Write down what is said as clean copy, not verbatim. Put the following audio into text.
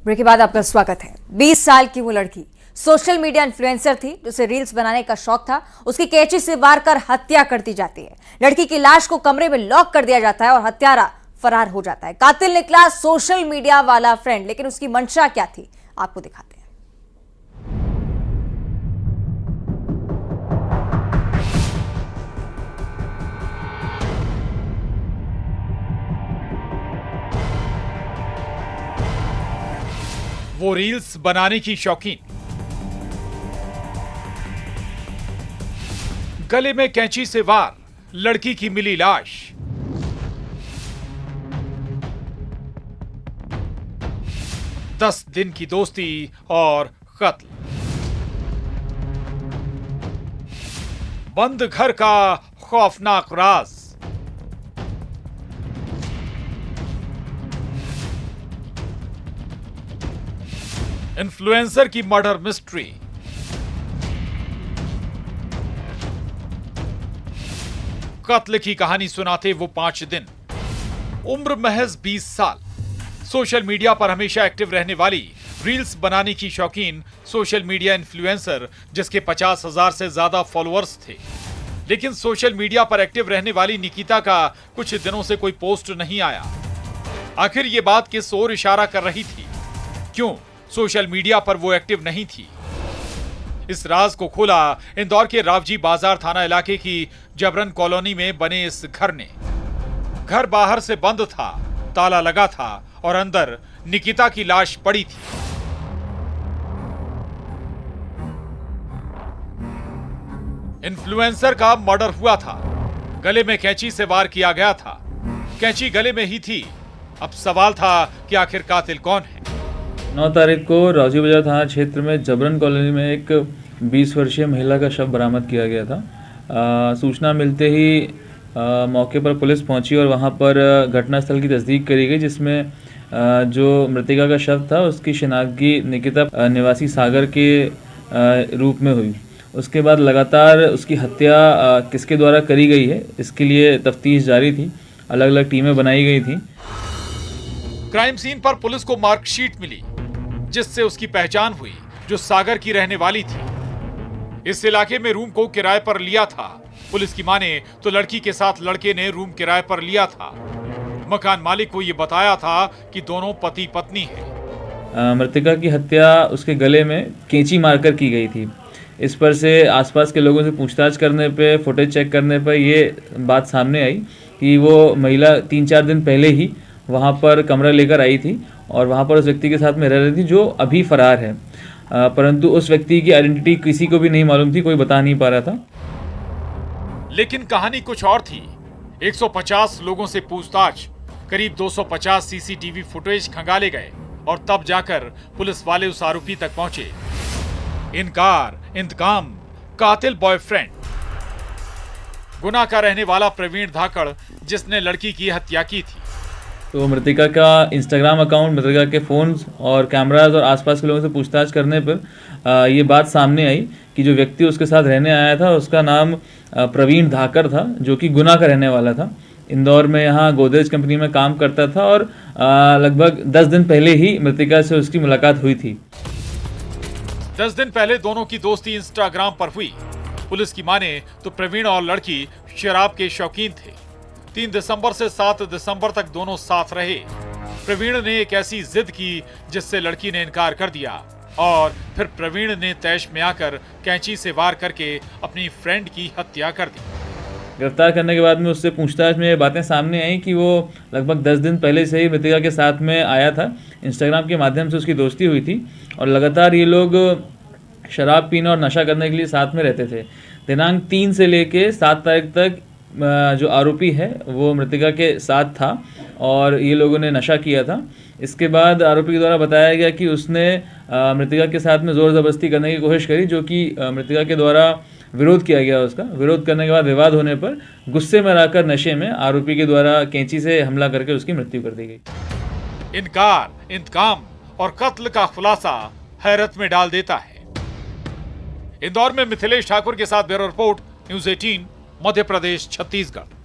Break के बाद आपका स्वागत है। 20 साल की वो लड़की सोशल मीडिया इन्फ्लुएंसर थी जिसे रील्स बनाने का शौक था। उसकी कैंची से वार कर हत्या कर दी जाती है। लड़की की लाश को कमरे में लॉक कर दिया जाता है और हत्यारा फरार हो जाता है। कातिल निकला सोशल मीडिया वाला फ्रेंड, लेकिन उसकी मंशा क्या थी आपको दिखाते हैं। वो रील्स बनाने की शौकीन, गले में कैंची से वार, लड़की की मिली लाश। दस दिन की दोस्ती और कत्ल। बंद घर का खौफनाक राज। इन्फ्लुएंसर की मर्डर मिस्ट्री। कत्ल की कहानी सुनाते वो 5 दिन। उम्र महज 20 साल। सोशल मीडिया पर हमेशा एक्टिव रहने वाली, रील्स बनाने की शौकीन सोशल मीडिया इन्फ्लुएंसर जिसके 50,000 से ज्यादा फॉलोअर्स थे। लेकिन सोशल मीडिया पर एक्टिव रहने वाली निकिता का कुछ दिनों से कोई पोस्ट नहीं आया। आखिर ये बात किस ओर इशारा कर रही थी? क्यों सोशल मीडिया पर वो एक्टिव नहीं थी? इस राज को खोला इंदौर के रावजी बाजार थाना इलाके की जबरन कॉलोनी में बने इस घर ने। घर बाहर से बंद था, ताला लगा था और अंदर निकिता की लाश पड़ी थी। इन्फ्लुएंसर का मर्डर हुआ था। गले में कैंची से वार किया गया था। कैंची गले में ही थी। अब सवाल था कि आखिर कातिल कौन है? 9 तारीख को रावजी बाजार थाना क्षेत्र में जबरन कॉलोनी में एक 20 वर्षीय महिला का शव बरामद किया गया था। सूचना मिलते ही मौके पर पुलिस पहुंची और वहां पर घटनास्थल की तस्दीक करी गई, जिसमें जो मृतिका का शव था उसकी शिनाख्तगी निकिता निवासी सागर के रूप में हुई। उसके बाद लगातार उसकी हत्या किसके द्वारा करी गई है इसके लिए तफ्तीश जारी थी। अलग अलग टीमें बनाई गई थी। क्राइम सीन पर पुलिस को मार्कशीट मिली जिससे उसकी पहचान हुई, जो सागर की रहने वाली थी। इस इलाके में रूम को किराए पर लिया था। पुलिस की माने तो लड़की के साथ लड़के ने रूम किराए पर लिया था। मकान मालिक को यह बताया था कि दोनों पति पत्नी हैं। मृतिका की हत्या उसके गले में कैंची मारकर की गई थी। इस पर से आसपास के लोगों से पूछताछ करने पे, फुटेज चेक करने पर यह बात सामने आई कि वो महिला 3-4 दिन पहले ही वहाँ पर कमरा लेकर आई थी और वहाँ पर उस व्यक्ति के साथ में रह रही थी जो अभी फरार है। परंतु उस व्यक्ति की आइडेंटिटी किसी को भी नहीं मालूम थी, कोई बता नहीं पा रहा था। लेकिन कहानी कुछ और थी। 150 लोगों से पूछताछ, करीब 250 सीसीटीवी फुटेज खंगाले गए और तब जाकर पुलिस वाले उस आरोपी तक पहुंचे। इनकार, इंतकाम, कातिल बॉयफ्रेंड। गुना का रहने वाला प्रवीण धाकड़ जिसने लड़की की हत्या की थी। तो मृतिका का इंस्टाग्राम अकाउंट, मृतिका के फ़ोन्स और कैमराज और आसपास के लोगों से पूछताछ करने पर ये बात सामने आई कि जो व्यक्ति उसके साथ रहने आया था उसका नाम प्रवीण धाकड़ था, जो कि गुना का रहने वाला था। इंदौर में यहाँ गोदरेज कंपनी में काम करता था और लगभग 10 दिन पहले ही मृतिका से उसकी मुलाकात हुई थी। 10 दिन पहले दोनों की दोस्ती इंस्टाग्राम पर हुई। पुलिस की माने तो प्रवीण और लड़की शराब के शौकीन थे। 3 दिसंबर से 7 दिसंबर तक दोनों साथ रहे। प्रवीण ने एक ऐसी जिद की जिससे लड़की ने इनकार कर दिया और फिर प्रवीण ने तैश में आकर कैंची से वार करके अपनी फ्रेंड की हत्या कर दी। गिरफ्तार करने के बाद में उससे पूछताछ में ये बातें सामने आई कि वो लगभग 10 दिन पहले से ही मृतिका के साथ में आया था। इंस्टाग्राम के माध्यम से उसकी दोस्ती हुई थी और लगातार ये लोग शराब पीने और नशा करने के लिए साथ में रहते थे। दिनांक 3 से लेके 7 तारीख तक जो आरोपी है वो मृतिका के साथ था और ये लोगों ने नशा किया था। इसके बाद आरोपी के द्वारा बताया गया कि उसने मृतिका के साथ में ज़ोर ज़बरदस्ती करने की कोशिश करी, जो कि मृतिका के द्वारा विरोध किया गया। उसका विरोध करने के बाद विवाद होने पर गुस्से में आकर नशे में आरोपी के द्वारा कैंची से हमला करके उसकी मृत्यु कर दी गई। इनकार, इंतकाम और कत्ल का खुलासा हैरत में डाल देता है। इंदौर में मिथिलेश ठाकुर के साथ bureau report, news 18, Madhya Pradesh, Chhattisgarh.